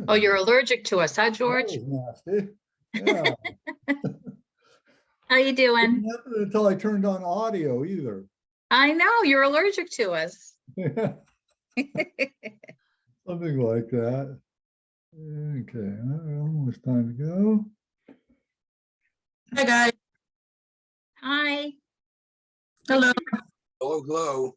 Oh, you're allergic to us, huh, George? That was nasty. Yeah. How you doing? Didn't happen until I turned on audio either. I know, you're allergic to us. Something like that. Okay, almost time to go. Hi, guys. Hi. Hello. Hello, hello.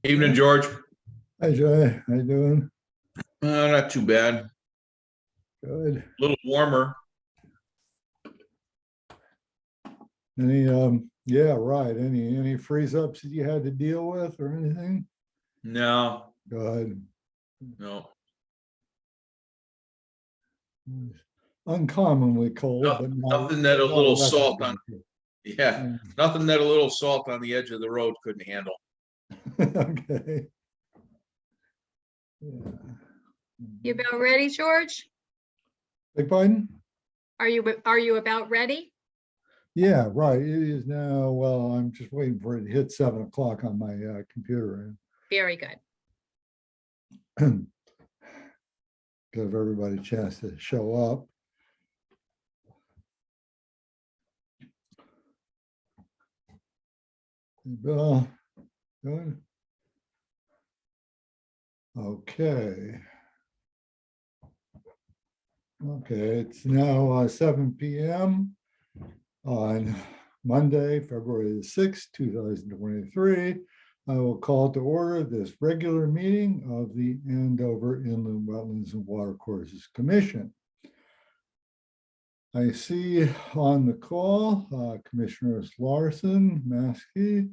Evening, George. Hi, Jay. How you doing? Not too bad. Good. A little warmer. Any yeah, right. Any freeze ups that you had to deal with or anything? No, Good. no. Uncommonly cold, but Nothing that a little not salt on, record. yeah, nothing that a little salt on the edge of the road couldn't handle. Okay. Yeah. You about ready, George? Beg pardon? Are you about ready? Yeah, right. It is now. Well, I'm just waiting for it to hit 7 o'clock on my computer Very good. and give everybody a chance to show up. Bill, good. Okay. Okay, it's now 7 p.m. on Monday, February the 6th, 2023. I will call to order this regular meeting of the Andover Inland Wetlands and Watercourses Commission. I see on the call Commissioners Larson, Maskey,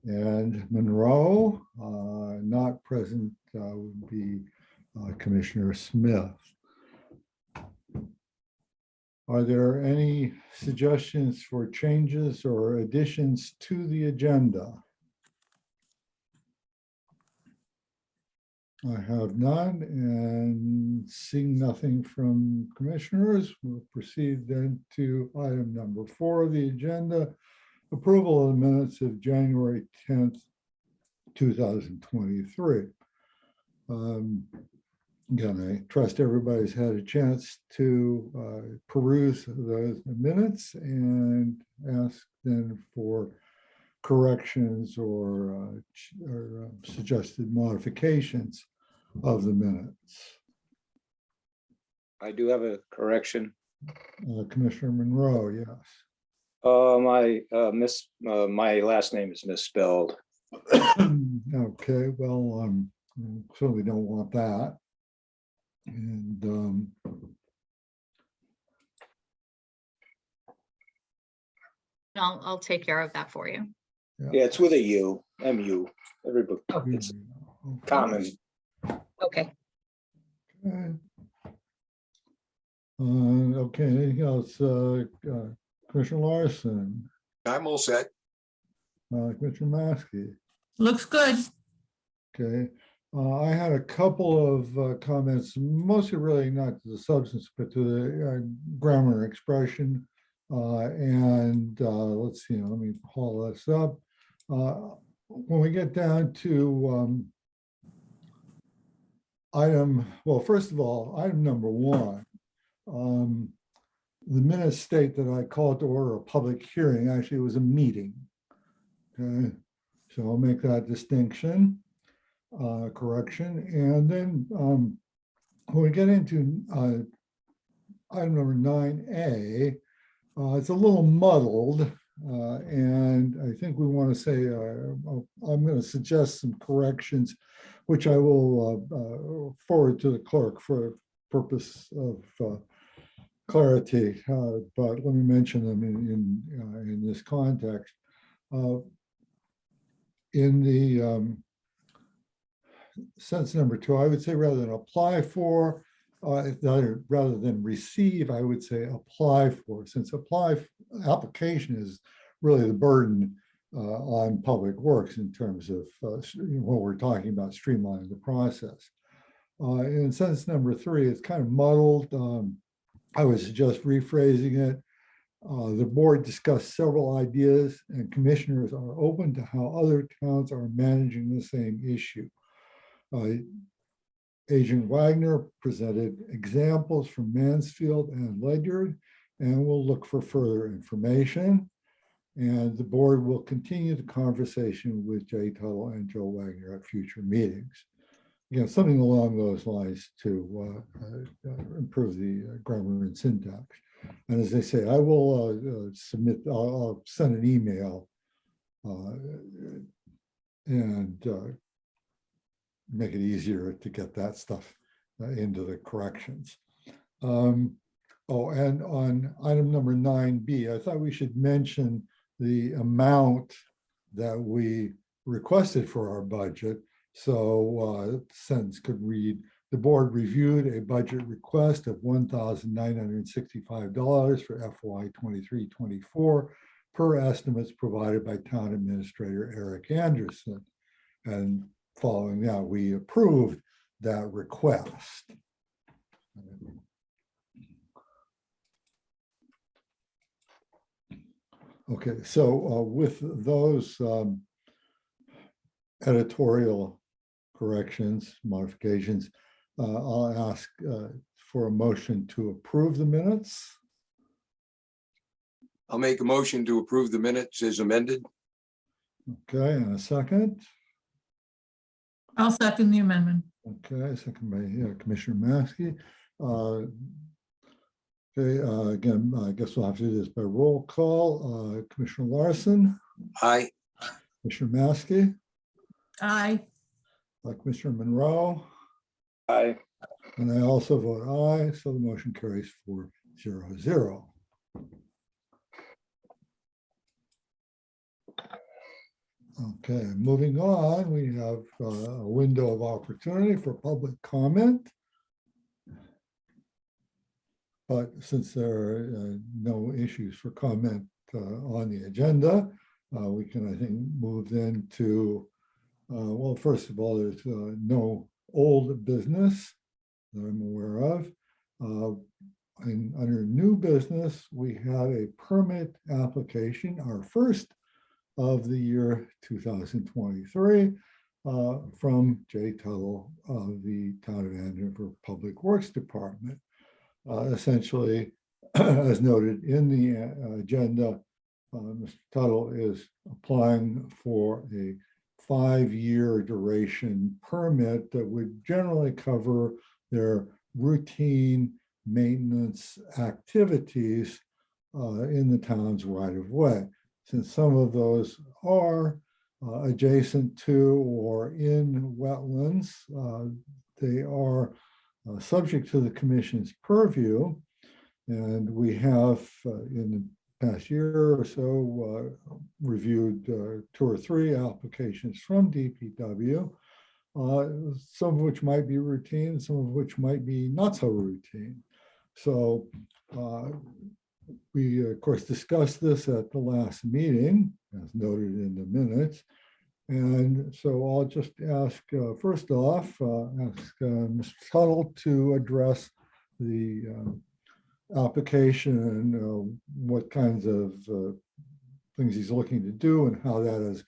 and Monroe. Not present would be Commissioner Smith. Are there any suggestions for changes or additions to the agenda? I have none, and seeing nothing from commissioners, we'll proceed then to item number 4 of the agenda, approval of the minutes of January 10th, 2023. Again, I trust everybody's had a chance to peruse those minutes and ask then for corrections or suggested modifications of the minutes. I do have a correction. Commissioner Monroe, yes. My last name is misspelled. Okay, well, certainly don't want that. And I'll take care of that for you. Yeah, it's with a U, M-U. Everybody, it's common. Okay. Okay. Okay, anything else? Commissioner Larson, I'm all set. Commissioner Maskey. Looks good. Okay, I had a couple of comments, mostly really not to the substance, but to the grammar and expression. And let's see, let me pull this up. When we get down to well, first of all, item number 1, the minutes state that I called to order a public hearing. Actually, it was a meeting. Okay, so I'll make that distinction, correction. And then when we get into item number 9A, it's a little muddled. And I think we want to say, I'm going to suggest some corrections, which I will forward to the clerk for purpose of clarity, but let me mention them in this context. In the sentence number 2, I would say rather than apply for, rather than receive, I would say apply for, since application is really the burden on public works in terms of when we're talking about streamlining the process. In sentence number 3, it's kind of muddled. I would suggest rephrasing it. The board discussed several ideas and commissioners are open to how other towns are managing the same issue. Agent Wagner presented examples from Mansfield and Ledyard, and we'll look for further information. And the board will continue the conversation with Jay Tuttle and Joe Wagner at future meetings. Again, something along those lines to improve the grammar and syntax. And as they say, I will submit, I'll send an email and make it easier to get that stuff into the corrections. Oh, and on item number 9B, I thought we should mention the amount that we requested for our budget. So the sentence could read, the board reviewed a budget request of $1,965 for FY 23-24 per estimates provided by Town Administrator Eric Anderson. And following that, we approved that request. Okay, so with those editorial corrections, modifications, I'll ask for a motion to approve the minutes. I'll make a motion to approve the minutes as amended. Okay, and a second. I'll second the amendment. Okay, second by Commissioner Maskey. Okay, again, I guess we'll have to do this by roll call. Commissioner Larson, Aye. Commissioner Maskey, Aye. Commissioner Monroe, Aye. and I also vote aye, so the motion carries 4-0-0. Okay, moving on, we have a window of opportunity for public comment. But since there are no issues for comment on the agenda, we can, I think, move then to, well, first of all, there's no old business that I'm aware of. Under new business, we have a permit application, our first of the year 2023, from Jay Tuttle of the Town of Andover Public Works Department. Essentially, as noted in the agenda, Mr. Tuttle is applying for a 5-year duration permit that would generally cover their routine maintenance activities in the town's right-of-way. Since some of those are adjacent to or in wetlands, they are subject to the commission's purview, and we have in the past year or so reviewed 2 or 3 applications from DPW, some of which might be routine, some of which might be not so routine. So we of course discussed this at the last meeting, as noted in the minutes. And so I'll just ask, first off, Mr. Tuttle to address the application and what kinds of things he's looking to do and how that has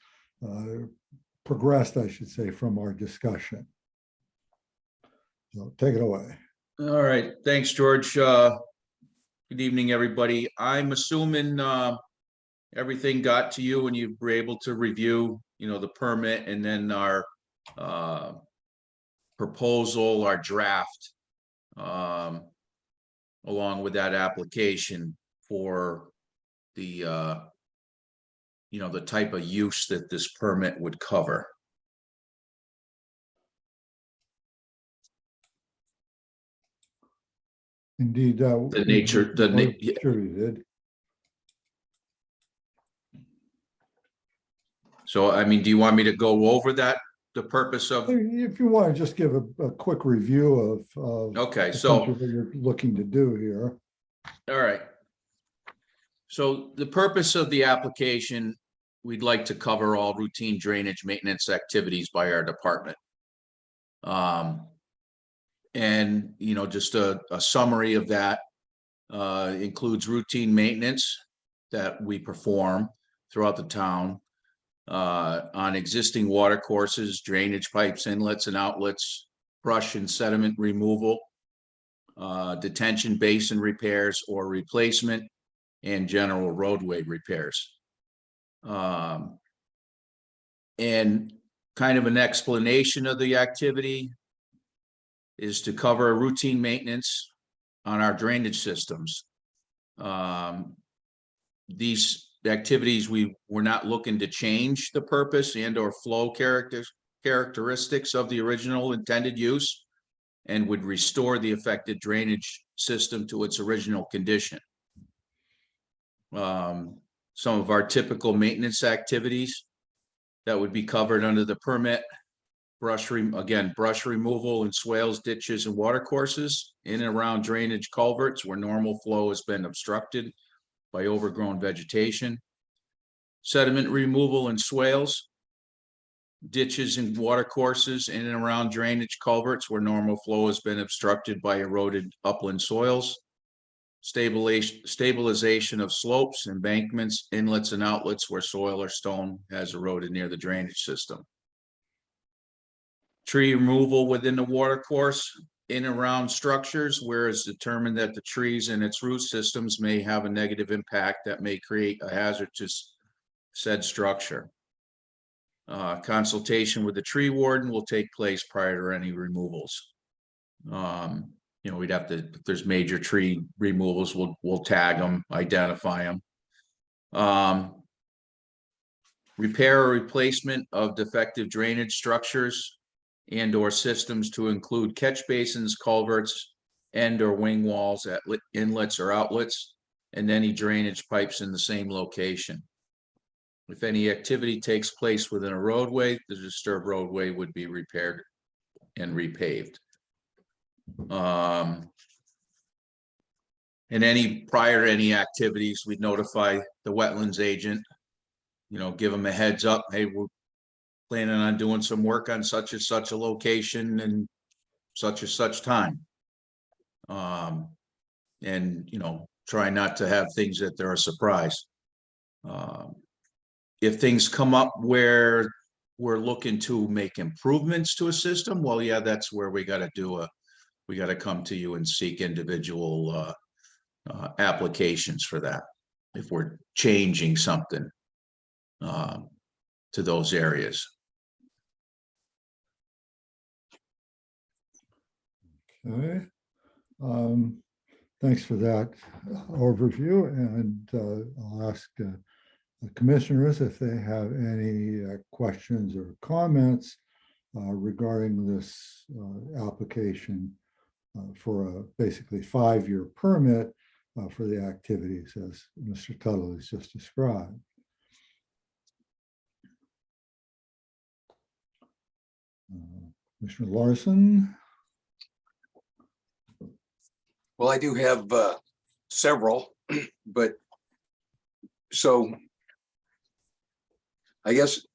progressed, I should say, from our discussion. So take it away. All right, thanks, George. Good evening, everybody. I'm assuming everything got to you and you were able to review, the permit and then our proposal, our draft, along with that application for the, the type of use that this permit would cover. Indeed, The nature, distributed. So, I mean, do you want me to go over that, the purpose of? If you want to just give a quick review of Okay, so what you're looking to do here. all right. So the purpose of the application, we'd like to cover all routine drainage maintenance activities by our department. And, just a summary of that includes routine maintenance that we perform throughout the town on existing water courses, drainage pipes, inlets and outlets, brush and sediment removal, detention basin repairs or replacement, and general roadway repairs. And kind of an explanation of the activity is to cover routine maintenance on our drainage systems. These activities, we're not looking to change the purpose and or flow characteristics of the original intended use, and would restore the affected drainage system to its original condition. Some of our typical maintenance activities that would be covered under the permit: brush removal in swales, ditches, and water courses in and around drainage culverts where normal flow has been obstructed by overgrown vegetation; sediment removal in swales, ditches, and water courses in and around drainage culverts where normal flow has been obstructed by eroded upland soils; stabilization of slopes, embankments, inlets, and outlets where soil or stone has eroded near the drainage system; tree removal within the water course in and around structures where it's determined that the trees and its root systems may have a negative impact that may create a hazard to said structure. Consultation with the tree warden will take place prior to any removals. We'd have to, if there's major tree removals, we'll tag them, identify them. Repair or replacement of defective drainage structures and or systems to include catch basins, culverts, and or wing walls at inlets or outlets, and any drainage pipes in the same location. If any activity takes place within a roadway, the disturbed roadway would be repaired and repaved. And prior to any activities, we'd notify the wetlands agent, give them a heads up. Hey, we're planning on doing some work on such and such a location and such time. And, try not to have things that they're a surprise. If things come up where we're looking to make improvements to a system, well, yeah, that's where we got to come to you and seek individual applications for that. If we're changing something to those areas. Okay. Thanks for that overview, and I'll ask the commissioners if they have any questions or comments regarding this application for a basically 5-year permit for the activities as Mr. Tuttle has just described. Commissioner Larson. Well, I do have several, but so I guess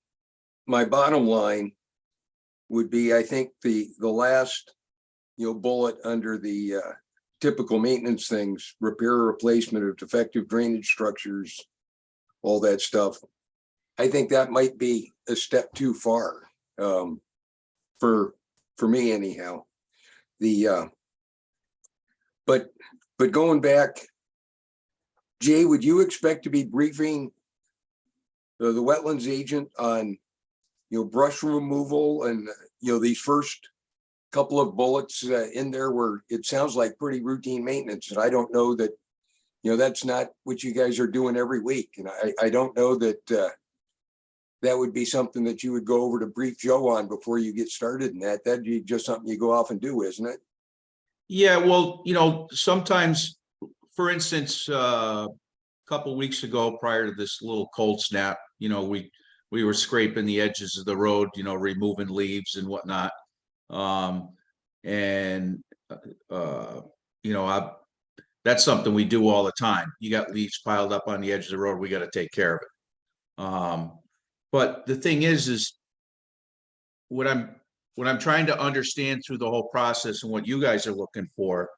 my bottom line would be, I think the last, bullet under the typical maintenance things, repair or replacement of defective drainage structures, all that stuff. I think that might be a step too far for me anyhow. But going back, Jay, would you expect to be briefing the wetlands agent on, brush removal and, these first couple of bullets in there where it sounds like pretty routine maintenance? And I don't know that, that's not what you guys are doing every week. And I don't know that that would be something that you would go over to brief Joe on before you get started in that. That'd be just something you go off and do, isn't it? Yeah, well, sometimes, for instance, a couple weeks ago, prior to this little cold snap, we were scraping the edges of the road, removing leaves and whatnot. That's something we do all the time. You got leaves piled up on the edge of the road, we got to take care of it. But the thing is what I'm what I'm trying to understand through the whole process and what you guys are looking for.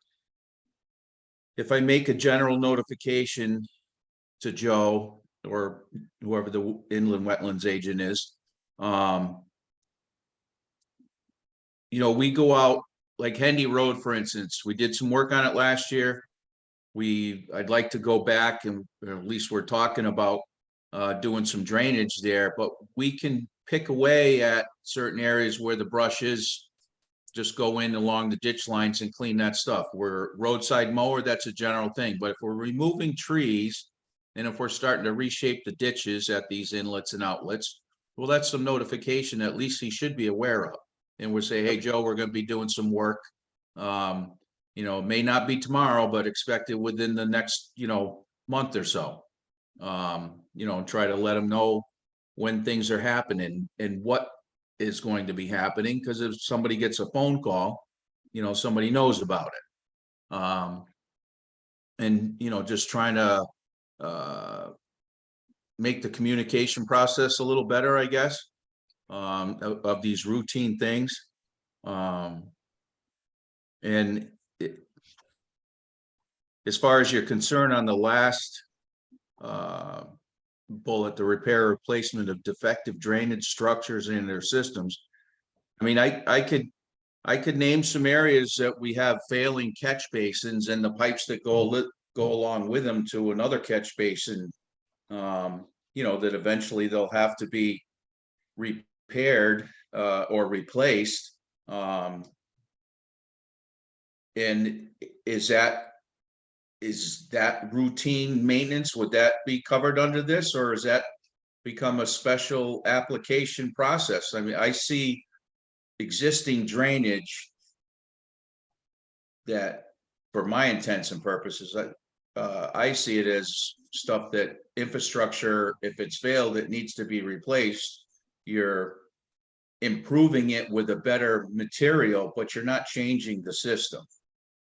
If I make a general notification to Joe or whoever the inland wetlands agent is, you know, we go out, like Hendy Road, for instance, we did some work on it last year. I'd like to go back and, or at least we're talking about doing some drainage there, but we can pick away at certain areas where the brush is, just go in along the ditch lines and clean that stuff. We're roadside mower, that's a general thing, but if we're removing trees and if we're starting to reshape the ditches at these inlets and outlets, well, that's some notification at least he should be aware of. And we'll say, hey, Joe, we're gonna be doing some work. You know, it may not be tomorrow, but expect it within the next, you know, month or so. You know, and try to let them know when things are happening and what is going to be happening, because if somebody gets a phone call, you know, somebody knows about it. And, you know, just trying to make the communication process a little better, I guess, of these routine things. And as far as your concern on the last bullet, the repair or replacement of defective drainage structures in their systems. I mean, I could name some areas that we have failing catch basins and the pipes that go along with them to another catch basin. You know, that eventually they'll have to be repaired or replaced. And is that routine maintenance? Would that be covered under this, or is that become a special application process? I mean, I see existing drainage that, for my intents and purposes, I see it as stuff that infrastructure, if it's failed, it needs to be replaced. You're improving it with a better material, but you're not changing the system.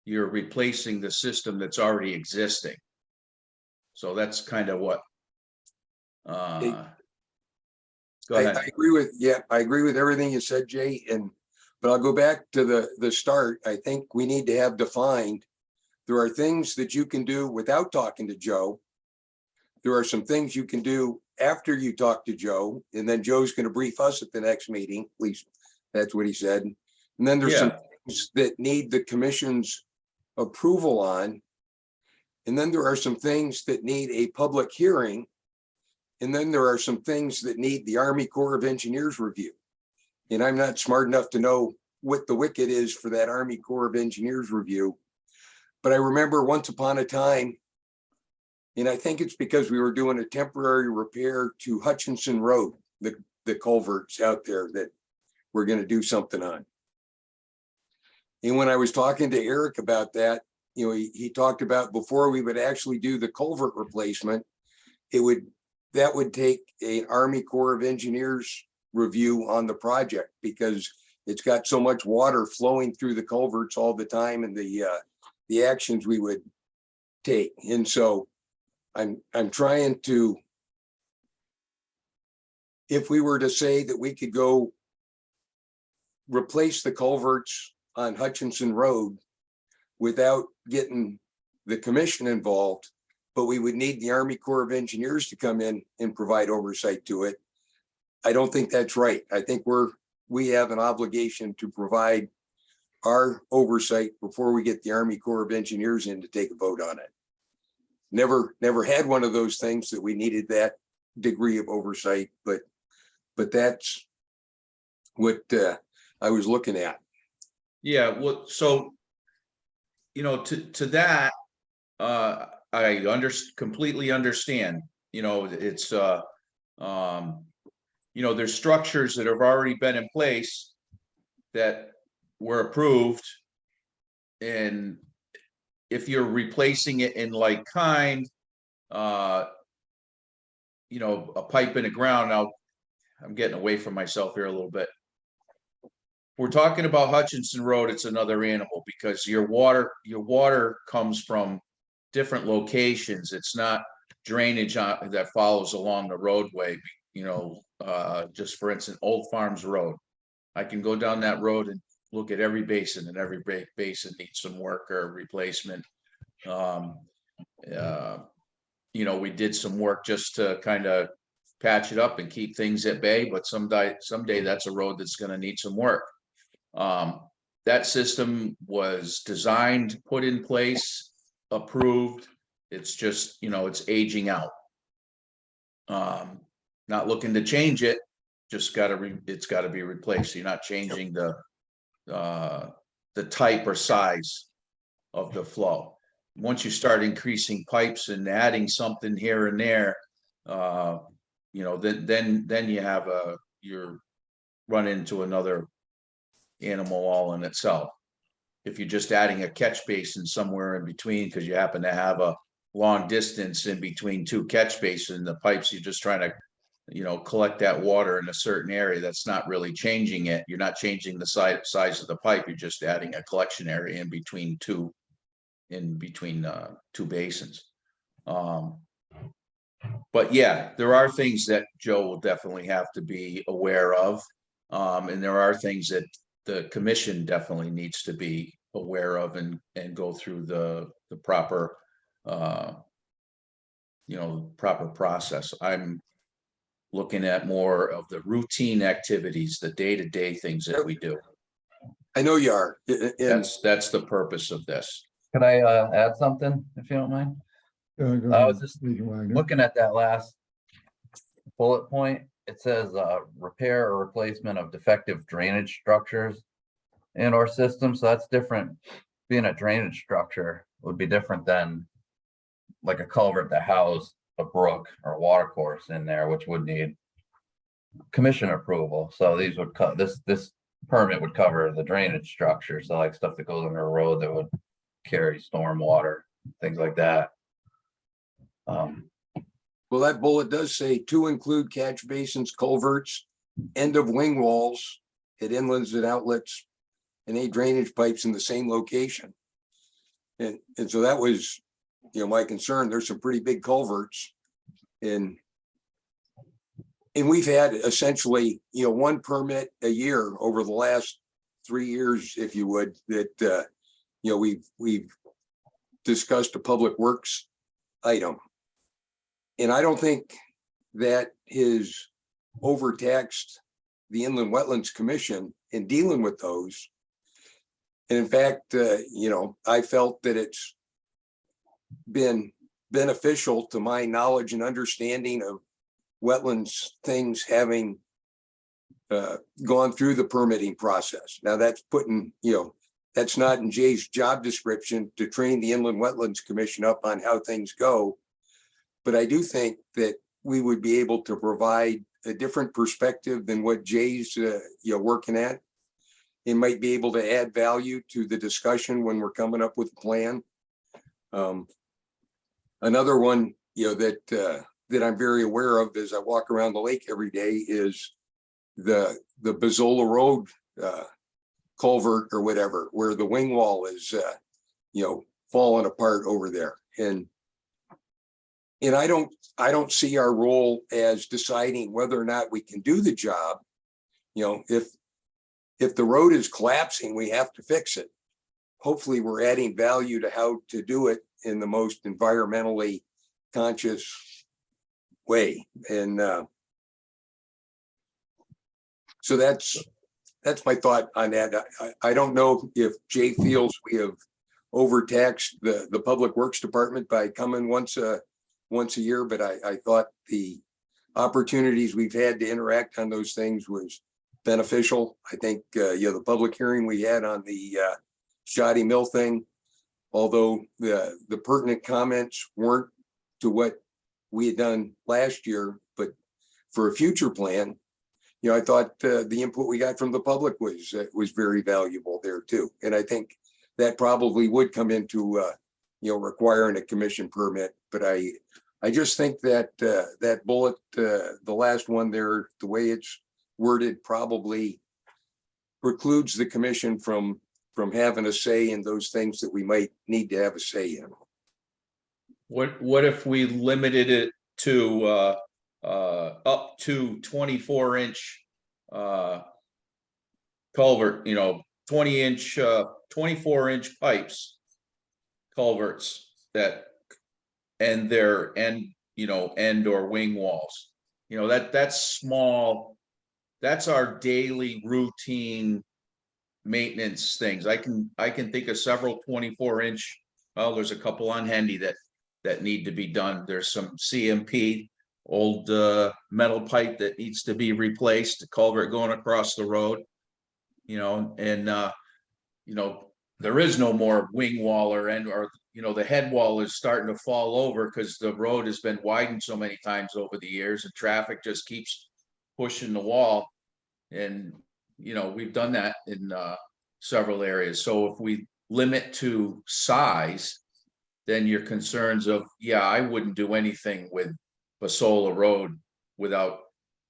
You're replacing the system that's already existing. So that's kind of what. Go ahead. I agree with, I agree with everything you said, Jay, but I'll go back to the start. I think we need to have defined, there are things that you can do without talking to Joe. There are some things you can do after you talk to Joe, and then Joe's going to brief us at the next meeting, at least that's what he said. And then there's some things that need the commission's approval on. And then there are some things that need a public hearing. And then there are some things that need the Army Corps of Engineers review. And I'm not smart enough to know what the wicket is for that Army Corps of Engineers review. But I remember once upon a time, and I think it's because we were doing a temporary repair to Hutchinson Road, the culverts out there that we're going to do something on. And when I was talking to Eric about that, you know, he talked about before we would actually do the culvert replacement, that would take an Army Corps of Engineers review on the project, because it's got so much water flowing through the culverts all the time, and the actions we would take. And so I'm trying to, if we were to say that we could go replace the culverts on Hutchinson Road without getting the commission involved, but we would need the Army Corps of Engineers to come in and provide oversight to it. I don't think that's right. I think we have an obligation to provide our oversight before we get the Army Corps of Engineers in to take a vote on it. Never had one of those things that we needed that degree of oversight, but that's what I was looking at. Yeah, well, so, you know, to that, I completely understand. You know, it's you know, there's structures that have already been in place that were approved, and if you're replacing it in like kind, you know, a pipe in the ground. Now, I'm getting away from myself here a little bit. We're talking about Hutchinson Road, it's another animal, because your water comes from different locations. It's not drainage that follows along the roadway. You know, just for instance, Old Farms Road. I can go down that road and look at every basin, and every basin needs some work or replacement. You know, we did some work just to kind of patch it up and keep things at bay, but someday that's a road that's gonna need some work. That system was designed, put in place, approved. It's just, you know, it's aging out. Not looking to change it, just it's gotta be replaced. You're not changing the type or size of the flow. Once you start increasing pipes and adding something here and there, you know, then you're run into another animal all in itself. If you're just adding a catch basin somewhere in between, because you happen to have a long distance in between two catch basins, the pipes, you're just trying to, you know, collect that water in a certain area, that's not really changing it. You're not changing the size of the pipe. You're just adding a collection area in between two basins. But yeah, there are things that Joe will definitely have to be aware of. And there are things that the commission definitely needs to be aware of and go through the proper, you know, proper process. I'm looking at more of the routine activities, the day-to-day things that we do. I know you are. And That's the purpose of this. Could I add something, if you don't mind? Go I ahead, was just Region Wagner. Looking at that last bullet point, it says repair or replacement of defective drainage structures in our system. So that's different. Being a drainage structure would be different than like a culvert that housed a brook or a water course in there, which would need commission approval. So these would cut this permit would cover the drainage structure. So like stuff that goes under a road that would carry storm water, things like that. well, that bullet does say to include catch basins, culverts, end of wing walls at inlets and outlets, and any drainage pipes in the same location. And so that was, you know, my concern. There's some pretty big culverts, and we've had essentially, you know, one permit a year over the last 3 years, if you would, that you know, we've discussed a public works item. And I don't think that has overtaxed the Inland Wetlands Commission in dealing with those. And in fact, you know, I felt that it's been beneficial to my knowledge and understanding of wetlands things, having gone through the permitting process. Now that's putting, you know, that's not in Jay's job description to train the Inland Wetlands Commission up on how things go. But I do think that we would be able to provide a different perspective than what Jay's you know, working at. It might be able to add value to the discussion when we're coming up with a plan. Another one, you know, that I'm very aware of as I walk around the lake every day is the Bazzola Road culvert or whatever, where the wing wall is, you know, falling apart over there. And I don't see our role as deciding whether or not we can do the job. You know, if the road is collapsing, we have to fix it. Hopefully we're adding value to how to do it in the most environmentally conscious way. And so that's my thought on that. I don't know if Jay feels we have overtaxed the Public Works Department by coming once a year, but I thought the opportunities we've had to interact on those things was beneficial. I think, you know, the public hearing we had on the Shoddy Mill thing, although the pertinent comments weren't to what we had done last year, but for a future plan, you know, I thought the input we got from the public was very valuable there too. And I think that probably would come into, you know, requiring a commission permit. But I just think that that bullet, the last one there, the way it's worded, probably precludes the commission from having a say in those things that we might need to have a say in. What if we limited it to up to 24-inch culvert, 20-inch, 24-inch pipes, culverts that end end or wing walls. That's small. That's our daily routine maintenance things. I can think of several 24-inch. Well, there's a couple on Hendy that need to be done. There's some CMP, old metal pipe that needs to be replaced, culvert going across the road, and there is no more wing wall or the head wall is starting to fall over because the road has been widened so many times over the years and traffic just keeps pushing the wall. And, we've done that in several areas. So if we limit to size, then your concerns of, I wouldn't do anything with Basola Road without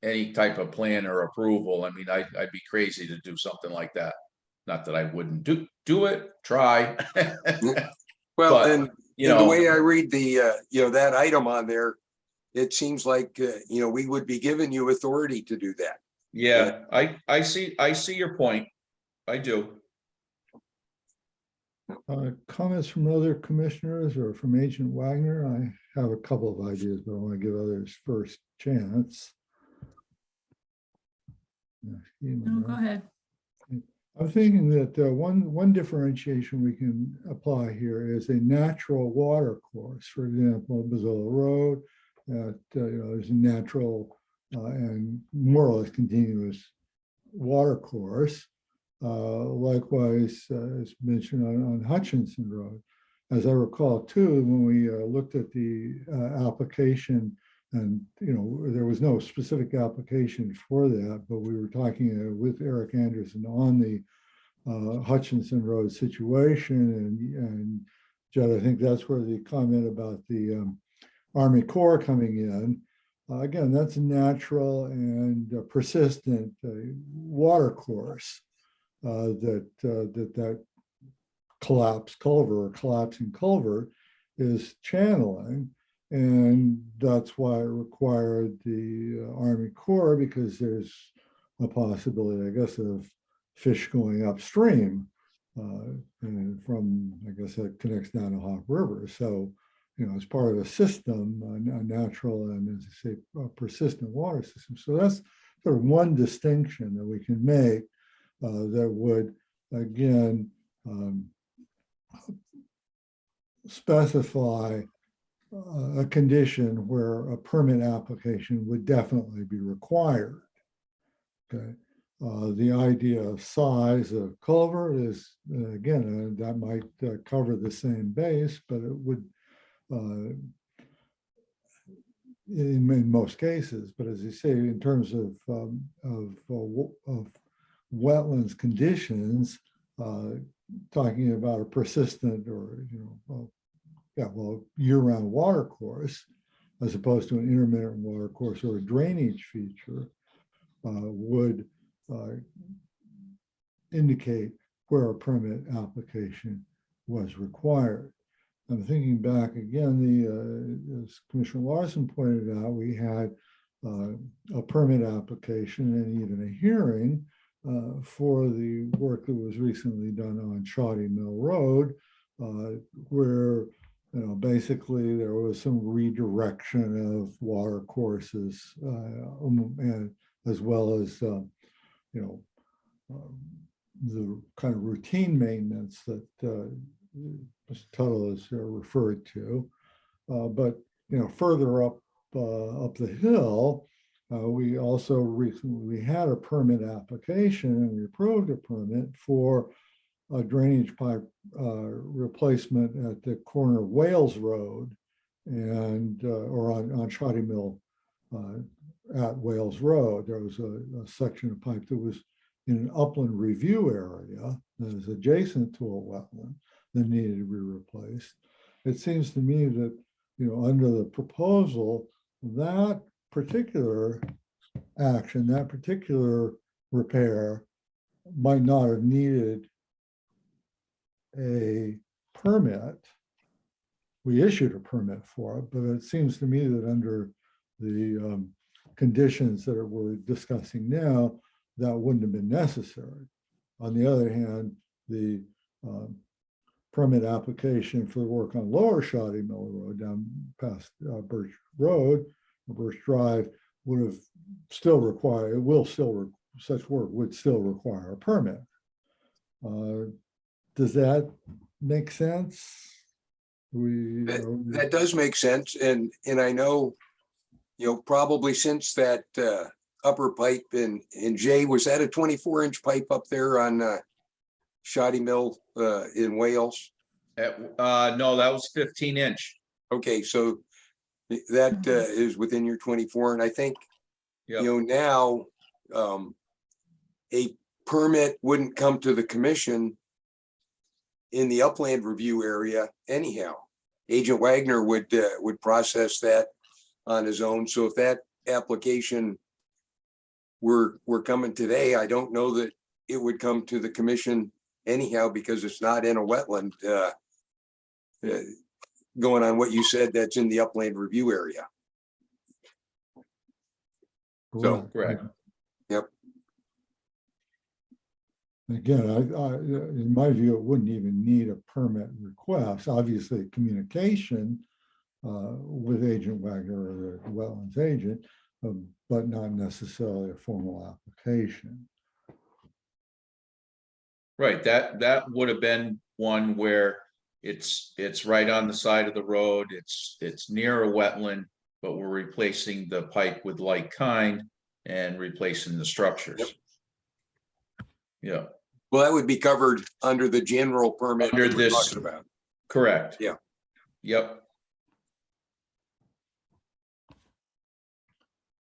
any type of plan or approval. I mean, I'd be crazy to do something like that. Not that I wouldn't do it, try. Well, But, and the way I read the, that item on there, it seems like, we would be giving you authority to do that. Yeah, I see your point. I do. Comments from other commissioners or from Agent Wagner? I have a couple of ideas, but I want to give others first chance. No, go ahead. I'm thinking that one differentiation we can apply here is a natural water course. For example, Basola Road, there's a natural and more or less continuous water course. Likewise, as mentioned on Hutchinson Road. As I recall too, when we looked at the application, and there was no specific application for that, but we were talking with Eric Anderson on the Hutchinson Road situation, and Judd, I think that's where the comment about the Army Corps coming in. Again, that's a natural and persistent water course that collapsed culvert or collapsing culvert is channeling. And that's why it required the Army Corps, because there's a possibility, I guess, of fish going upstream. And from, I guess that connects down to Hawk River. So, it's part of a system, a natural and, as I say, a persistent water system. So that's sort of one distinction that we can make that would, again, specify a condition where a permit application would definitely be required. Okay. The idea of size of culvert is, again, that might cover the same base, but it would, in most cases, but as you say, in terms of wetlands conditions, talking about a persistent or, year-round water course, as opposed to an intermittent water course or a drainage feature, would indicate where a permit application was required. I'm thinking back again, as Commissioner Larson pointed out, we had a permit application and even a hearing for the work that was recently done on Shoddy Mill Road, where basically there was some redirection of water courses, and as well as the kind of routine maintenance that Mr. Tuttle has referred to. But further up the hill, we also recently had a permit application, and we approved a permit for a drainage pipe replacement at the corner of Wales Road and or on Shoddy Mill at Wales Road. There was a section of pipe that was in an upland review area that is adjacent to a wetland that needed to be replaced. It seems to me that under the proposal, that particular action, that particular repair might not have needed a permit. We issued a permit for it, but it seems to me that under the conditions that we're discussing now, that wouldn't have been necessary. On the other hand, the permit application for the work on Lower Shoddy Mill Road down past Birch Road, or Birch Drive, would have still required, such work would still require a permit. Does that make sense? That does make sense, and I know, probably since that upper pipe in Jay, was that a 24-inch pipe up there on Shoddy Mill in Wales? No, that was 15-inch. Okay, so that is within your 24, and I think, Yep. Now a permit wouldn't come to the commission in the upland review area anyhow. Agent Wagner would process that on his own. So if that application were coming today, I don't know that it would come to the commission anyhow, because it's not in a wetland. Going on what you said, that's in the upland review area. So, Correct. Yep. Again, in my view, it wouldn't even need a permit request. Obviously, communication with Agent Wagner or the wetlands agent, but not necessarily a formal application. Right, that would have been one where it's right on the side of the road. It's near a wetland, but we're replacing the pipe with like kind and replacing the structures. Yep. Yeah. Well, that would be covered under the general permit Under that we're this- talking about. Correct. Yeah. Yep.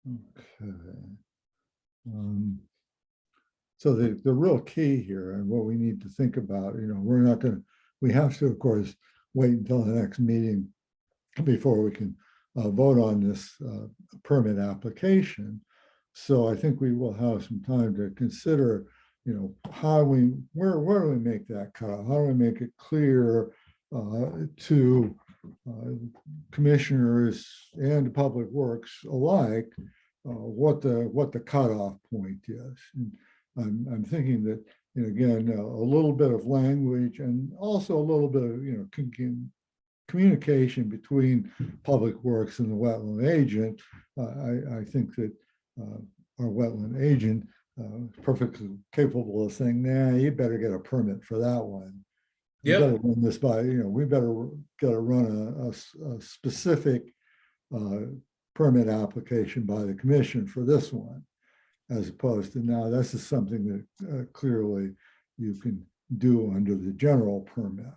Okay. So the real key here and what we need to think about, we have to, of course, wait until the next meeting before we can vote on this permit application. So I think we will have some time to consider, where do we make that cutoff? How do we make it clear to commissioners and public works alike what the cutoff point is? And I'm thinking that, again, a little bit of language and also a little bit of, communication between public works and the wetland agent. I think that our wetland agent is perfectly capable of saying, nah, you better get a permit for that one. Yep. We better run this by, we better get to run a specific permit application by the commission for this one, as opposed to now, this is something that clearly you can do under the general permit.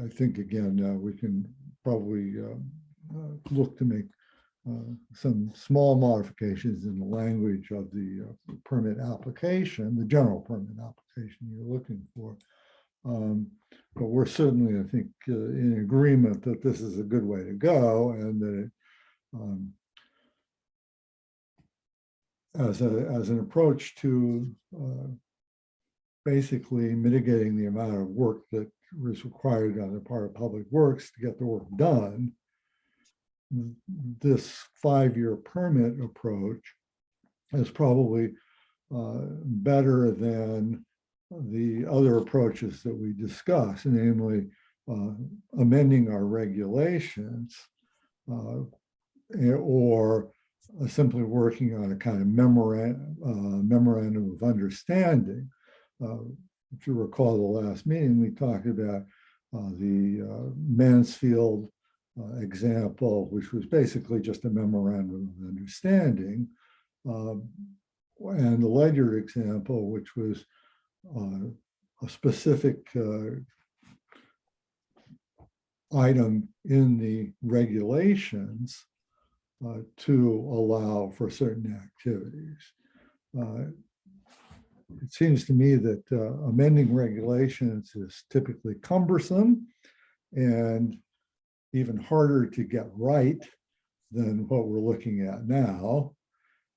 I think, again, we can probably look to make some small modifications in the language of the permit application, the general permit application you're looking for. But we're certainly, I think, in agreement that this is a good way to go, and that as an approach to basically mitigating the amount of work that is required on the part of public works to get the work done, this 5-year permit approach is probably better than the other approaches that we discussed, namely amending our regulations or simply working on a kind of memorandum of understanding. If you recall the last meeting, we talked about the Mansfield example, which was basically just a memorandum of understanding, and the Ledyard example, which was a specific item in the regulations to allow for certain activities. It seems to me that amending regulations is typically cumbersome and even harder to get right than what we're looking at now,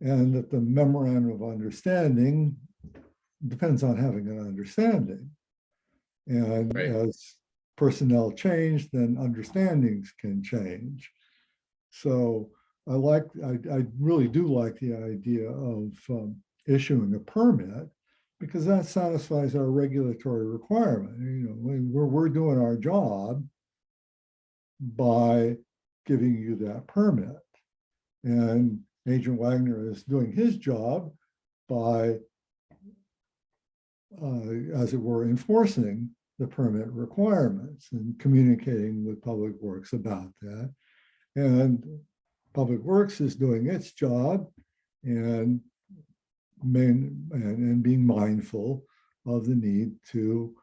and that the memorandum of understanding depends on having an understanding. And Right. as personnel change, then understandings can change. So I really do like the idea of issuing a permit, because that satisfies our regulatory requirement. You know, we're doing our job by giving you that permit. And Agent Wagner is doing his job by, as it were, enforcing the permit requirements and communicating with Public Works about that. And Public Works is doing its job and being mindful of the need to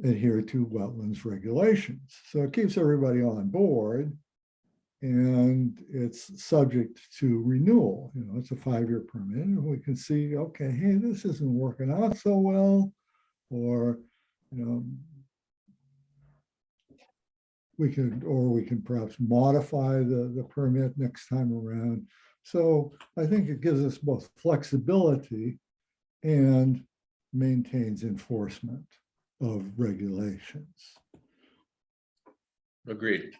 adhere to wetlands regulations. So it keeps everybody on board, and it's subject to renewal. You know, it's a 5-year permit, and we can see, okay, hey, this isn't working out so well, or, you know, we can perhaps modify the permit next time around. So I think it gives us both flexibility and maintains enforcement of regulations. Agreed.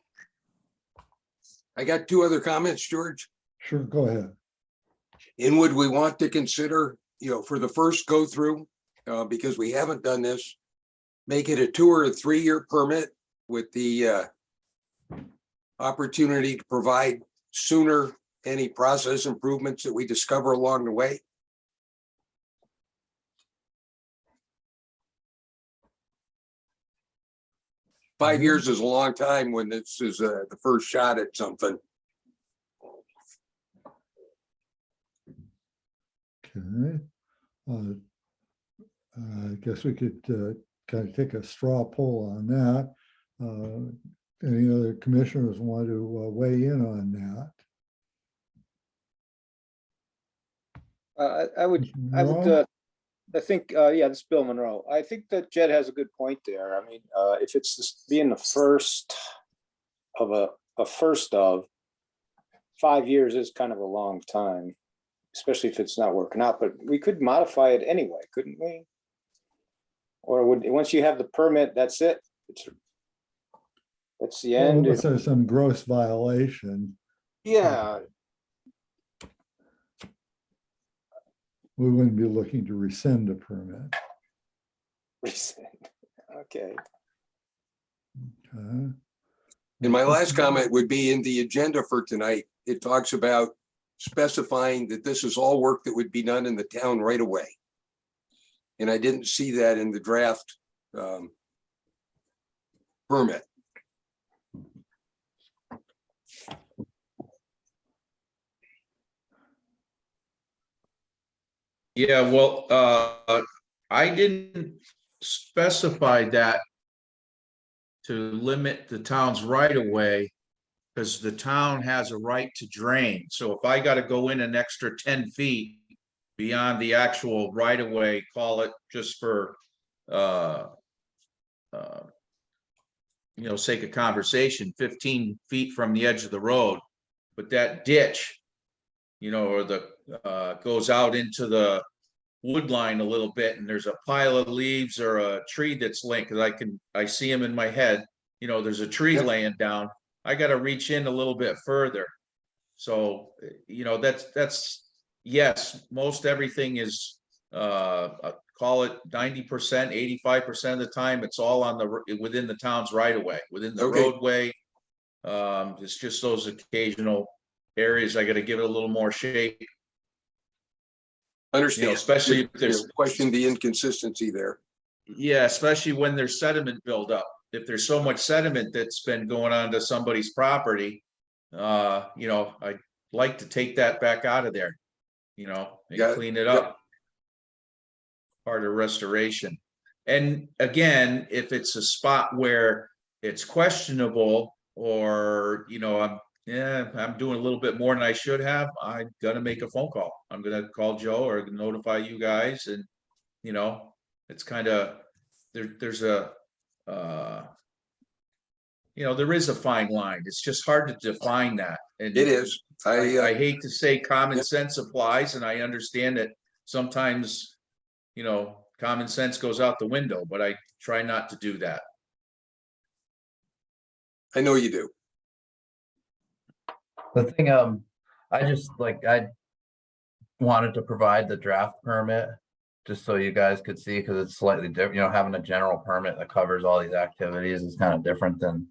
I got 2 other comments, George. Sure, go ahead. And would we want to consider, you know, for the first go through, because we haven't done this, make it a 2 or a 3-year permit with the opportunity to provide sooner any process improvements that we discover along the way? Five years is a long time when this is the first shot at something. Okay. I guess we could kind of take a straw poll on that. Any other commissioners want to weigh in on that? I think, yeah, this is Bill Monroe. I think that Jed has a good point there. I mean, if it's being the first of a first of 5 years is kind of a long time, especially if it's not working out, but we could modify it anyway, couldn't we? Or once you have the permit, that's it. That's the Well, end. unless there's some gross violation, Yeah, we wouldn't be looking to rescind a permit. okay. Okay. And my last comment would be in the agenda for tonight. It talks about specifying that this is all work that would be done in the town right away. And I didn't see that in the draft permit. Yeah, well, I didn't specify that to limit the town's right of way, because the town has a right to drain. So if I gotta go in an extra 10 feet beyond the actual right of way, call it just for sake of conversation, 15 feet from the edge of the road, but that ditch, or the goes out into the wood line a little bit, and there's a pile of leaves or a tree that's linked, because I see them in my head. There's a tree laying down. I got to reach in a little bit further. So, that's yes, most everything is call it 90%, 85% of the time, it's all on within the town's right of way, within the roadway. It's just those occasional areas I got to give it a little more shape. Understand, especially if there's question the inconsistency there. Yeah, especially when there's sediment buildup. If there's so much sediment that's been going on to somebody's property, I'd like to take that back out of there, and clean it up. Part of restoration. And again, if it's a spot where it's questionable, or I'm doing a little bit more than I should have, I gotta make a phone call. I'm gonna call Joe or notify you guys, and it's kind of there's a there is a fine line. It's just hard to define that. And it is. I hate to say common sense applies, and I understand that sometimes common sense goes out the window, but I try not to do that. I know you do. The thing, I just like, wanted to provide the draft permit, just so you guys could see, because it's slightly different, you know, having a general permit that covers all these activities is kind of different than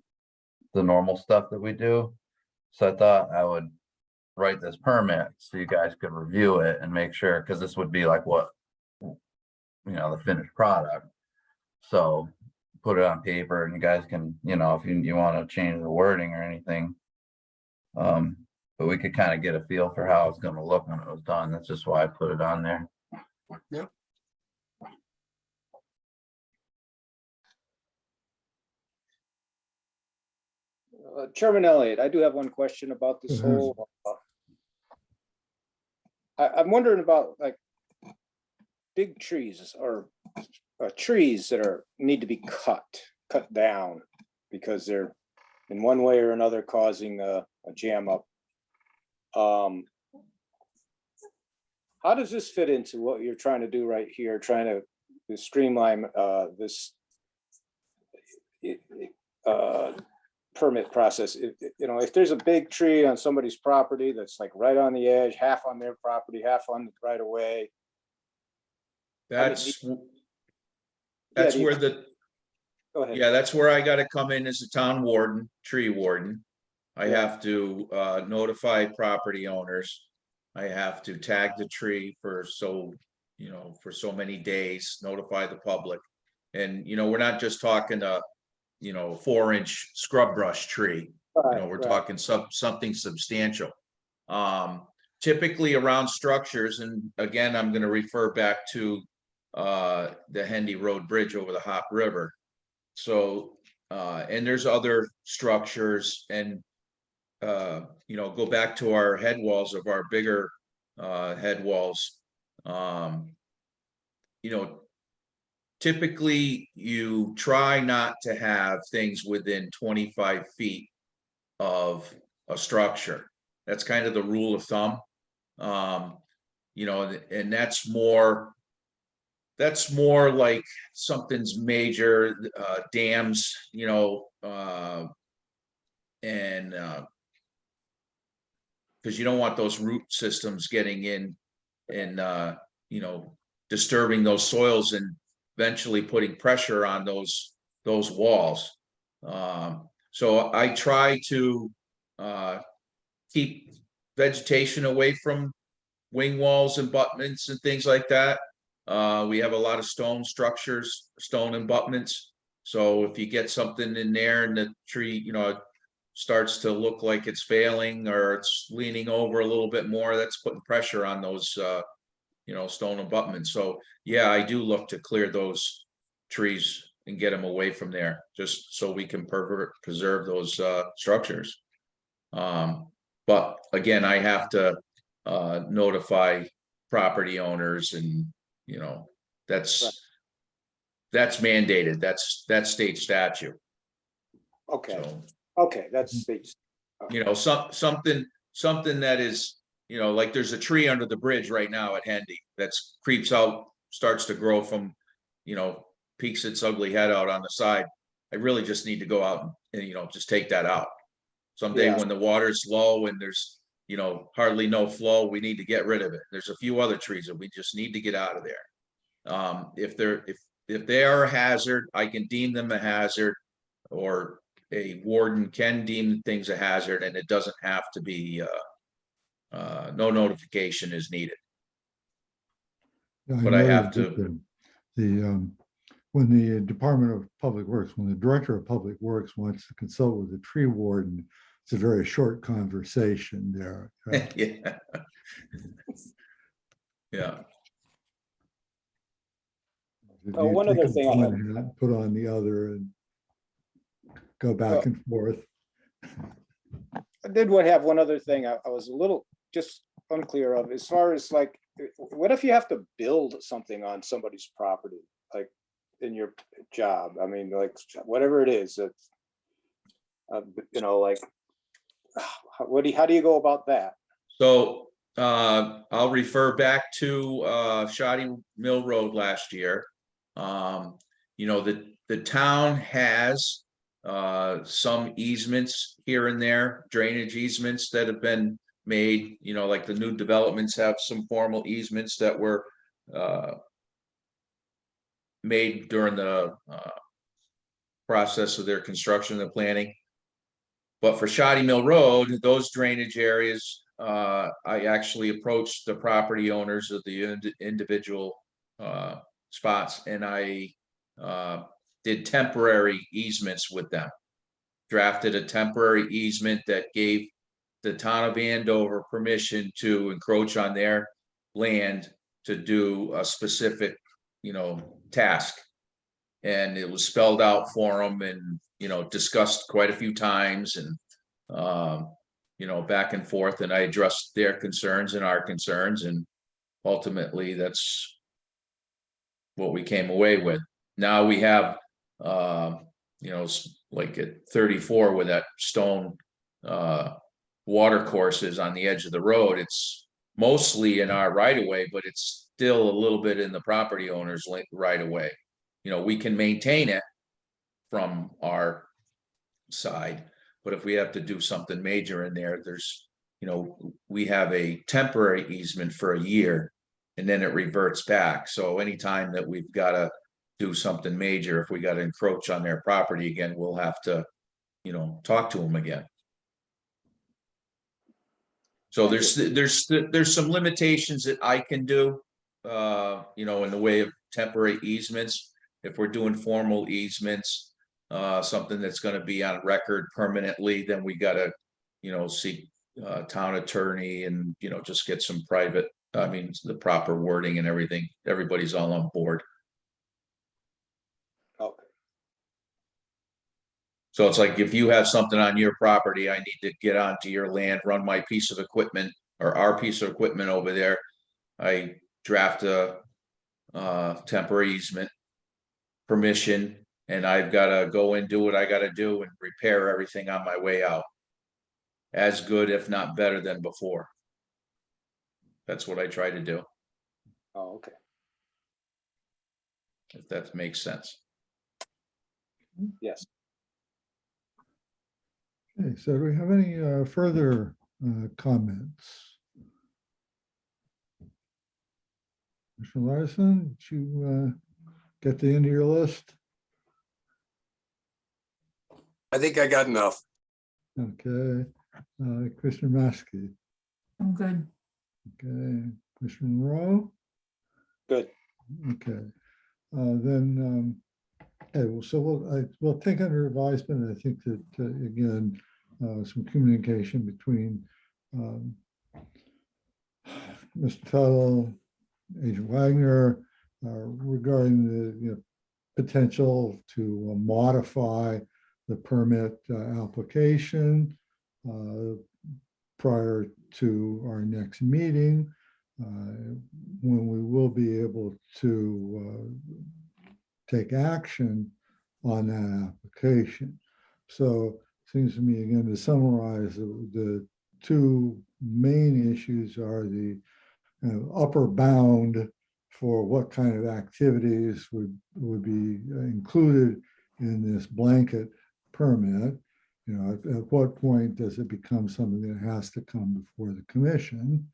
the normal stuff that we do. So I thought I would write this permit so you guys could review it and make sure, because this would be like what, you know, the finished product. So put it on paper and you guys can, you know, if you want to change the wording or anything. But we could kind of get a feel for how it's going to look when it was done. That's just why I put it on there. Yep. Chairman Elliott, I do have one question about this Mhm. whole. I'm wondering about like big trees or trees that need to be cut down because they're in one way or another causing a jam up. How does this fit into what you're trying to do right here, trying to streamline this permit process? You know, if there's a big tree on somebody's property that's like right on the edge, half on their property, half on the right of way. That's Yeah, do you- where the, Go ahead. yeah, that's where I gotta come in as a town warden, tree warden. I Yeah. have to notify property owners. I have to tag the tree for you know, for so many days, notify the public. And, you know, we're not just talking a, you know, 4-inch scrub brush tree. You know, we're talking something substantial. Typically around structures, and again, I'm gonna refer back to the Hendy Road Bridge over the Hop River. So, and there's other structures and, you know, go back to our head walls of our bigger head walls. You know, typically you try not to have things within 25 feet of a structure. That's kind of the rule of thumb. You know, and that's more like something's major, dams, you know, and because you don't want those root systems getting in and you know, disturbing those soils and eventually putting pressure on those walls. So I try to keep vegetation away from wing walls and abutments and things like that. We have a lot of stone structures, stone abutments. So if you get something in there and the tree, you know, starts to look like it's failing or it's leaning over a little bit more, that's putting pressure on those, you know, stone abutments. So yeah, I do look to clear those trees and get them away from there, just so we can preserve those structures. But again, I have to notify property owners, and you know, that's mandated. That's state statute. Okay, So, okay, that's you know, something that is, you know, like there's a tree under the bridge right now at Hendy that's creeps out, starts to grow from, you know, peeks its ugly head out on the side. I really just need to go out and you know, just take that out. Someday Yeah. when the water's low and there's, you know, hardly no flow, we need to get rid of it. There's a few other trees that we just need to get out of there. If they are a hazard, I can deem them a hazard, or a warden can deem things a hazard, and it doesn't have to be, no notification is needed. Yeah, But I have noticed to, that when the Department of Public Works, when the Director of Public Works wants to consult with the tree warden, it's a very short conversation there. yeah. Yeah, You one take other off thing I one hat, put on the other, and go back and forth. I did have one other thing I was a little just unclear of, as far as like, what if you have to build something on somebody's property, like in your job? I mean, like whatever it is, it's, you know, like, how do you go about that? so I'll refer back to Shoddy Mill Road last year. You know, the town has some easements here and there, drainage easements that have been made, like the new developments have some formal easements that were made during the process of their construction and planning. But for Shoddy Mill Road, those drainage areas, I actually approached the property owners of the individual spots, and I did temporary easements with them. Drafted a temporary easement that gave the town of Andover permission to encroach on their land to do a specific, task. And it was spelled out for them and, discussed quite a few times and, back and forth, and I addressed their concerns and our concerns, and ultimately that's what we came away with. Now we have, like at 34 where that stone water course is on the edge of the road. It's mostly in our right of way, but it's still a little bit in the property owner's right of way. We can maintain it from our side, but if we have to do something major in there, there's, we have a temporary easement for a year and then it reverts back. So anytime that we've got to do something major, if we got to encroach on their property again, we'll have to, talk to them again. So there's some limitations that I can do, in the way of temporary easements. If we're doing formal easements, something that's going to be on record permanently, then we got to, seek town attorney and, just get some private, the proper wording and everything. Everybody's all on board. Okay. So it's like if you have something on your property, I need to get onto your land, run my piece of equipment or our piece of equipment over there. I draft a temporary easement permission, and I've got to go and do what I got to do and repair everything on my way out. As good, if not better than before. That's what I try to do, Oh, okay. if that makes sense. Yes. Okay, so do we have any further comments? Mr. Larson, did you get the end of your list? I think I got enough. Okay, Commissioner Maskey, I'm good. okay, Commissioner Monroe, Good. okay. Then, okay, well, so we'll take under advisement. I think that, again, some communication between Mr. Tuttle, Agent Wagner, regarding the potential to modify the permit application prior to our next meeting, when we will be able to take action on that application. So it seems to me, again, to summarize, the two main issues are the upper bound for what kind of activities would be included in this blanket permit. At what point does it become something that has to come before the commission?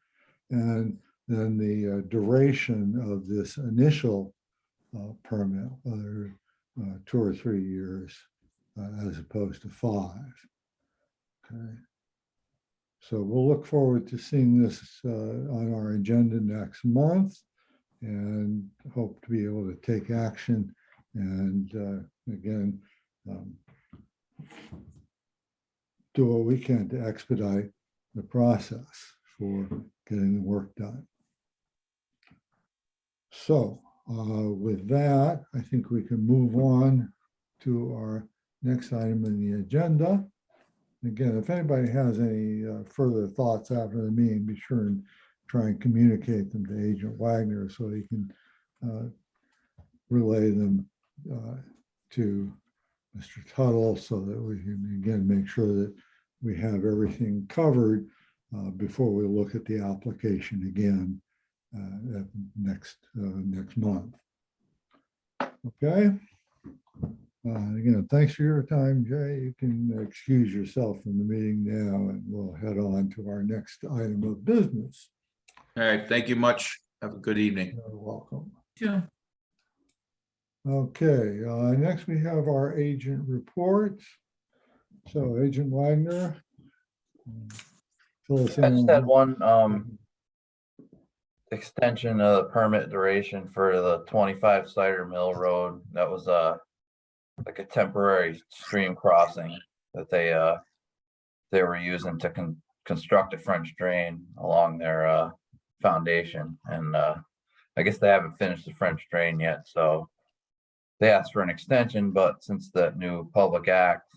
And then the duration of this initial permit, whether 2 or 3 years as opposed to 5. Okay. So we'll look forward to seeing this on our agenda next month and hope to be able to take action and again, do what we can to expedite the process for getting the work done. So with that, I think we can move on to our next item in the agenda. Again, if anybody has any further thoughts after the meeting, be sure and try and communicate them to Agent Wagner so he can relay them to Mr. Tuttle so that we can, again, make sure that we have everything covered before we look at the application again next month. Okay. Again, thanks for your time, Jay. You can excuse yourself from the meeting now, and we'll head on to our next item of business. All right, thank you much. Have a good evening. You're welcome. Sure. Okay, next we have our agent reports. So Agent Wagner. Fill us I in just on- had one extension of the permit duration for the 25 Cider Mill Road. That was like a temporary stream crossing that they were using to construct a French drain along their foundation. And I guess they haven't finished the French drain yet, so they asked for an extension, but since that new Public Act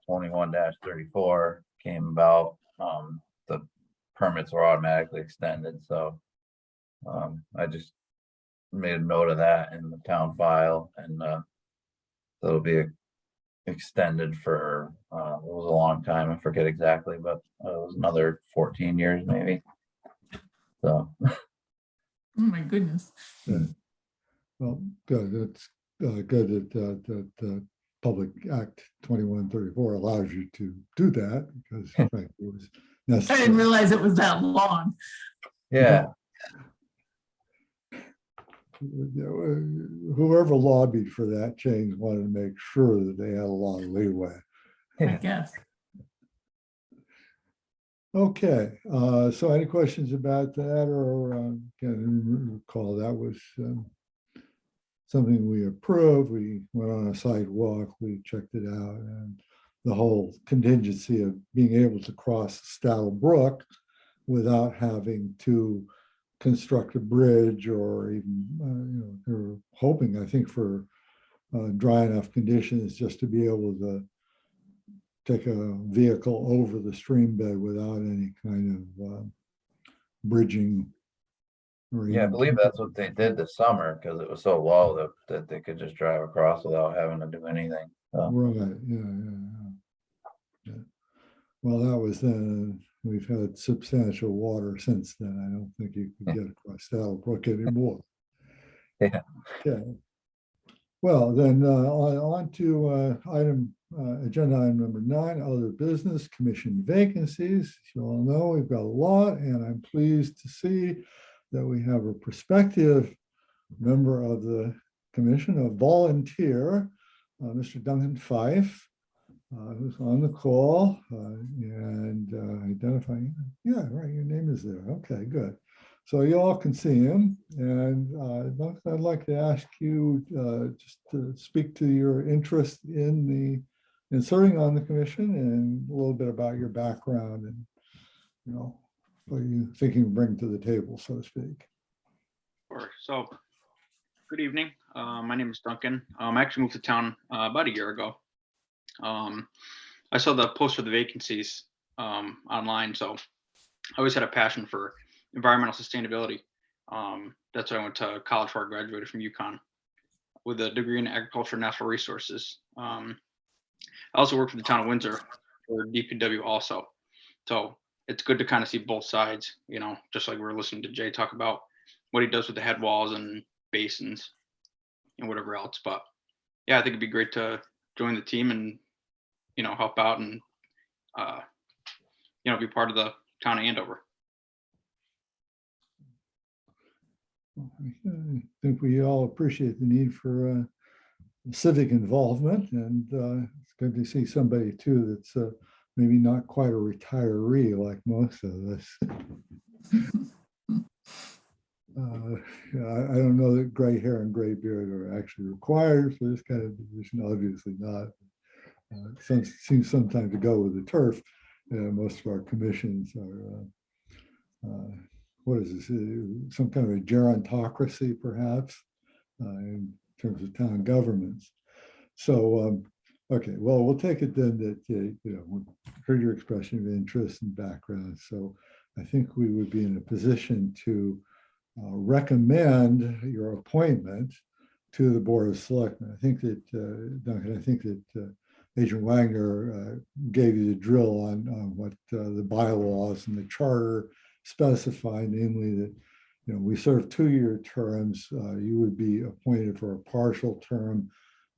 21-34 came about, the permits were automatically extended, so I just made a note of that in the town file, and that'll be extended for it was a long time, I forget exactly, but it was another 14 years maybe. So Oh, my goodness. Well, good. It's good that Public Act 2134 allows you to do that, because frankly, it was I didn't necessary. realize it was that long. yeah, Whoever lobbied for that change wanted to make sure that they had a lot of leeway. I Yeah. guess. Okay, so any questions about that, or can recall that was something we approved. We went on a sidewalk, we checked it out, and the whole contingency of being able to cross Strattle Brook without having to construct a bridge, or even, they're hoping, I think, for dry enough conditions just to be able to take a vehicle over the stream bed without any kind of bridging. Or yeah, I even- believe that's what they did this summer because it was so low that they could just drive across without having to do anything. So Right, yeah. Well, that was then. We've had substantial water since then. I don't think you could get across Strattle Brook anymore. Yeah. Okay. Well, then on to agenda item number 9, other business, commission vacancies. As you all know, we've got a lot, and I'm pleased to see that we have a prospective member of the commission, a volunteer, Mr. Duncan Fife, who's on the call, and identifying. Yeah, right, your name is there. Okay, good. So you all can see him, and Duncan, I'd like to ask you just to speak to your interest in serving on the commission, and a little bit about your background and what you think you can bring to the table, so to speak. Sure. So, good evening. My name is Duncan. I actually moved to town about a year ago. I saw the post for the vacancies online, so I always had a passion for environmental sustainability. That's what I went to college for. I graduated from UConn with a degree in agriculture and natural resources. I also worked for the town of Windsor for DPW also. So it's good to kind of see both sides, just like we were listening to Jay talk about what he does with the head walls and basins and whatever else. But yeah, I think it'd be great to join the team and, help out and, be part of the town of Andover. I think we all appreciate the need for civic involvement, and it's good to see somebody too that's maybe not quite a retiree like most of us. I don't know that gray hair and gray beard are actually required for this kind of position. Obviously not. Seems sometimes to go with the turf. Most of our commissions are, what is this? Some kind of a gerontocracy, perhaps, in terms of town governments. So, okay, well, we'll take it then that we heard your expression of interest and background. So, I think we would be in a position to recommend your appointment to the Board of Selectmen. I think that, Duncan, Agent Wagner gave you the drill on what the bylaws and the charter specify, namely that we serve 2-year terms. You would be appointed for a partial term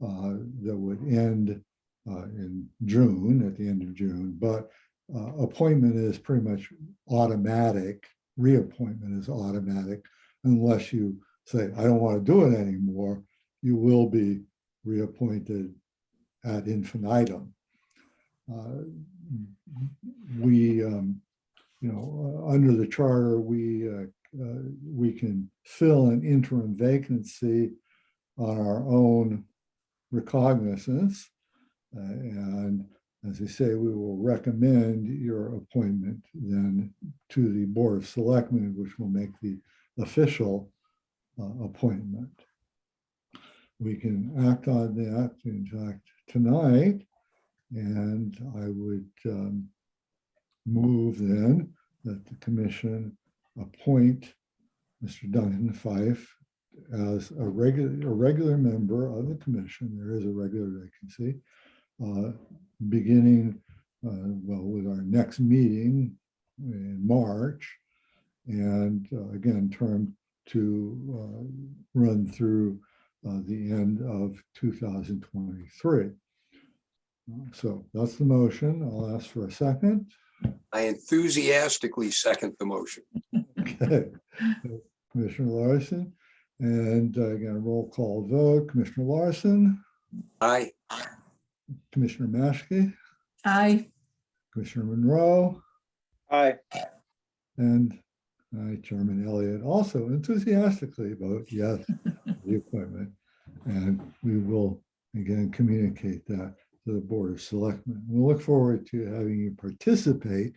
that would end in June, at the end of June, but appointment is pretty much automatic. Reappointment is automatic unless you say, I don't want to do it anymore. You will be reappointed ad infinitum. Under the charter, we can fill an interim vacancy on our own recognizance. And as I say, we will recommend your appointment then to the Board of Selectmen, which will make the official appointment. We can act on that, in fact, tonight. And I would move then that the commission appoint Mr. Duncan Fife as a regular member of the commission. There is a regular vacancy, beginning with our next meeting in March, and again term to run through the end of 2023. So that's the motion. I'll ask for a second. I enthusiastically second the motion. Okay. Commissioner Larson, and again, roll call vote. Commissioner Larson, Aye. Commissioner Maschke, Aye. Commissioner Monroe, Aye. and I, Chairman Elliott, also enthusiastically vote yes for the appointment. And we will again communicate that to the Board of Selectmen. We'll look forward to having you participate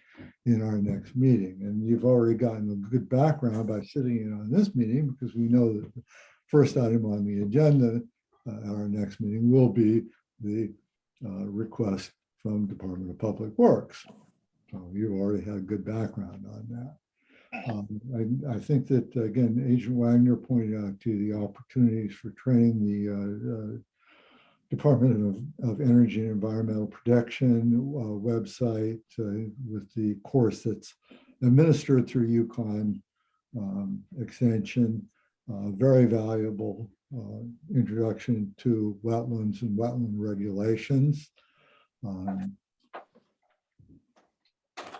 in our next meeting. And you've already gotten a good background by sitting in on this meeting, because we know that the first item on the agenda at our next meeting will be the request from Department of Public Works. So you've already had a good background on that. I think that, again, Agent Wagner pointed out to the opportunities for training the Department of Energy and Environmental Protection website with the course that's administered through Yukon Extension. Very valuable introduction to wetlands and wetland regulations.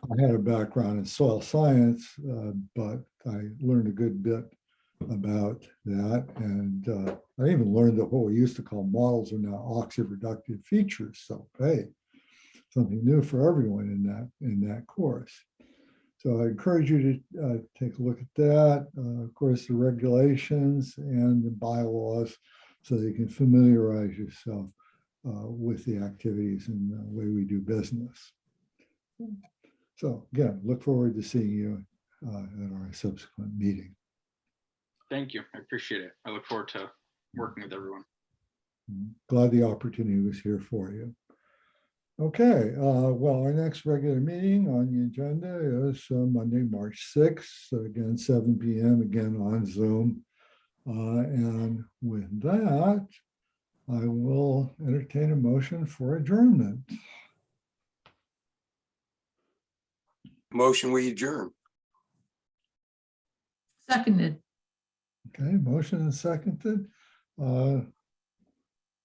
I had a background in soil science, but I learned a good bit about that. And I even learned that what we used to call models are now oxide-reductive features. So, hey, something new for everyone in that course. So I encourage you to take a look at that. Of course, the regulations and the bylaws, so that you can familiarize yourself with the activities and the way we do business. So again, look forward to seeing you at our subsequent meeting. Thank you. I appreciate it. I look forward to working with everyone. Glad the opportunity was here for you. Okay, well, our next regular meeting on the agenda is Monday, March 6th, again, 7 p.m., again on Zoom. And with that, I will entertain a motion for adjournment. Motion, we adjourn. Seconded. Okay, motion and seconded.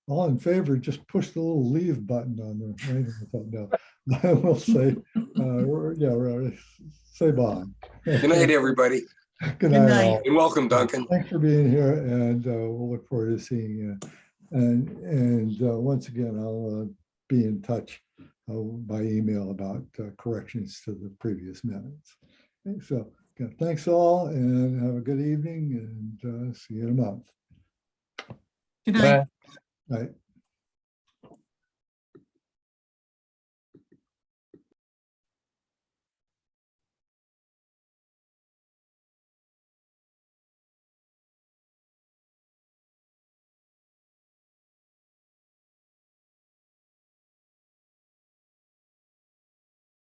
All in favor, just push the little leave button on the right. No, I will say, say bye. Good night, everybody, Good night, night. all. and welcome, Duncan. Thanks for being here, and we'll look forward to seeing you. And once again, I'll be in touch by email about corrections to the previous minutes. Okay, so thanks all, and have a good evening, and see you in a month. Good night. Bye.